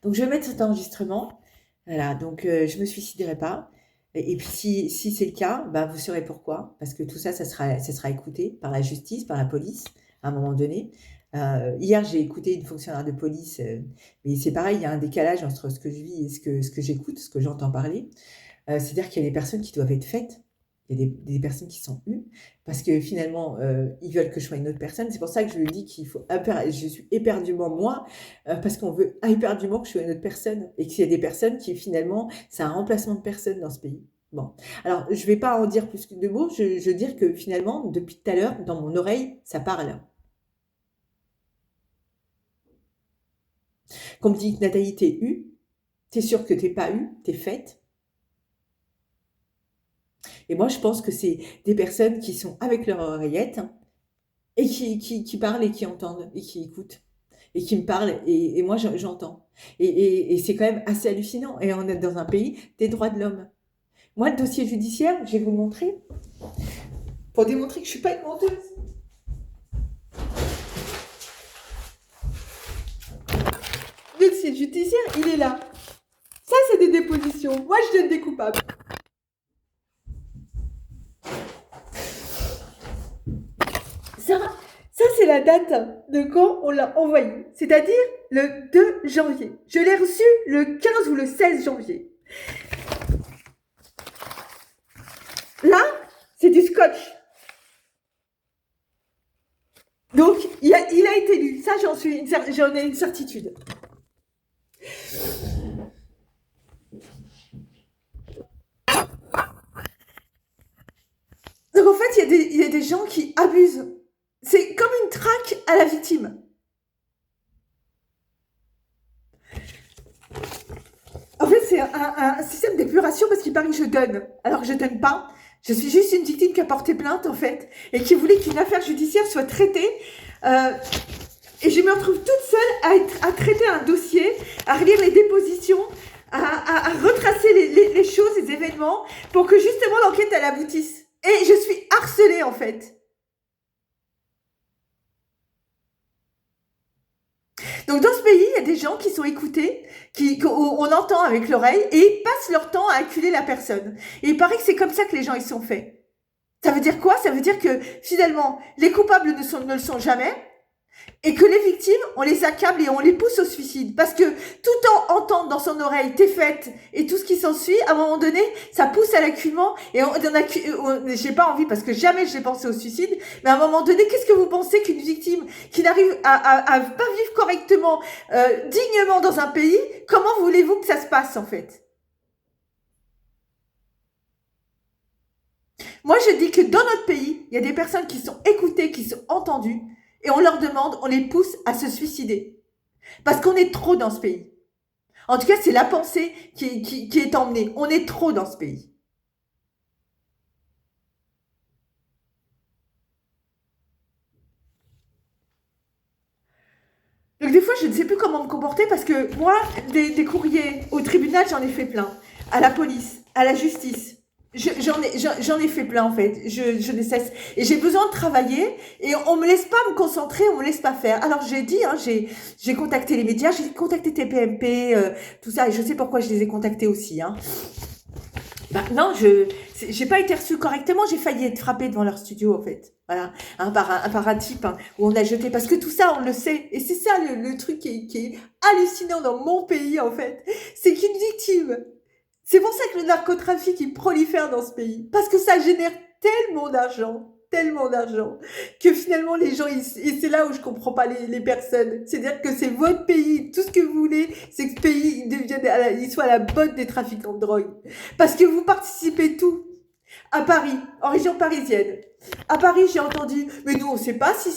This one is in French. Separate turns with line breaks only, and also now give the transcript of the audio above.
Donc je vais mettre cet enregistrement. Voilà, donc je me suiciderai pas. Et puis si c'est le cas, bah, vous saurez pourquoi. Parce que tout ça, ça sera écouté par la justice, par la police, à un moment donné. Hier, j'ai écouté une fonctionnaire de police, mais c'est pareil, il y a un décalage entre ce que je vis et ce que j'écoute, ce que j'entends parler. C'est-à-dire qu'il y a des personnes qui doivent être faites. Il y a des personnes qui sont eues parce que finalement, ils veulent que je sois une autre personne. C'est pour ça que je lui dis qu'il faut je suis éperdument moi, parce qu'on veut éperdument que je sois une autre personne et qu'il y a des personnes qui finalement, c'est un remplacement de personne dans ce pays. Bon, alors je vais pas en dire plus que deux mots. Je veux dire que finalement, depuis tout à l'heure, dans mon oreille, ça parle. Qu'on me dit que Nathalie, t'es eue, t'es sûre que t'es pas eue, t'es faite. Et moi, je pense que c'est des personnes qui sont avec leur oreillette et qui parlent et qui entendent et qui écoutent et qui me parlent et moi, j'entends. Et c'est quand même assez hallucinant. Et on est dans un pays des droits de l'homme. Moi, le dossier judiciaire, je vais vous le montrer pour démontrer que je ne suis pas une menteuse. Le dossier judiciaire, il est là. Ça, c'est des dépositions. Moi, je donne des coupables. Ça, c'est la date de quand on l'a envoyé, c'est-à-dire le 2 janvier. Je l'ai reçu le 15 ou le 16 janvier. Là, c'est du scotch. Donc, il a été lu. Ça, j'en ai une certitude. Donc, en fait, il y a des gens qui abusent. C'est comme une traque à la victime. En fait, c'est un système d'épuration parce qu'il paraît que je donne. Alors que je donne pas. Je suis juste une victime qui a porté plainte, en fait, et qui voulait qu'une affaire judiciaire soit traitée. Et je me retrouve toute seule à traiter un dossier, à relire les dépositions, à retracer les choses, les événements, pour que justement l'enquête, elle aboutisse. Et je suis harcelée, en fait. Donc dans ce pays, il y a des gens qui sont écoutés, qu'on entend avec l'oreille, et ils passent leur temps à acculer la personne. Et il paraît que c'est comme ça que les gens ils sont faits. Ça veut dire quoi? Ça veut dire que finalement, les coupables ne le sont jamais, et que les victimes, on les accable et on les pousse au suicide. Parce que tout en entendant dans son oreille t'es faite et tout ce qui s'ensuit, à un moment donné, ça pousse à l'acculement. Et j'ai pas envie parce que jamais j'ai pensé au suicide. Mais à un moment donné, qu'est-ce que vous pensez qu'une victime qui n'arrive à pas vivre correctement, dignement dans un pays, comment voulez-vous que ça se passe en fait? Moi, je dis que dans notre pays, il y a des personnes qui sont écoutées, qui sont entendues, et on leur demande, on les pousse à se suicider. Parce qu'on est trop dans ce pays. En tout cas, c'est la pensée qui est emmenée. On est trop dans ce pays. Donc des fois, je ne sais plus comment me comporter parce que moi, des courriers au tribunal, j'en ai fait plein. À la police, à la justice. J'en ai fait plein en fait. Je ne cesse. Et j'ai besoin de travailler et on me laisse pas me concentrer, on me laisse pas faire. Alors j'ai dit, hein, j'ai contacté les médias, j'ai contacté TPMP, tout ça. Et je sais pourquoi je les ai contactés aussi. Hein. Bah, non, j'ai pas été reçue correctement, j'ai failli être frappée devant leur studio, en fait. Voilà, par un type hein, où on a jeté. Parce que tout ça, on le sait. Et c'est ça le truc qui est hallucinant dans mon pays, en fait. C'est qu'une victime. C'est pour ça que le narcotrafic, il prolifère dans ce pays. Parce que ça génère tellement d'argent, que finalement les gens, et c'est là où je comprends pas les personnes. C'est-à-dire que c'est votre pays, tout ce que vous voulez, c'est que ce pays, il soit à la botte des trafiquants de drogue. Parce que vous participez tout. À Paris, en région parisienne. À Paris, j'ai entendu, mais nous, on sait pas si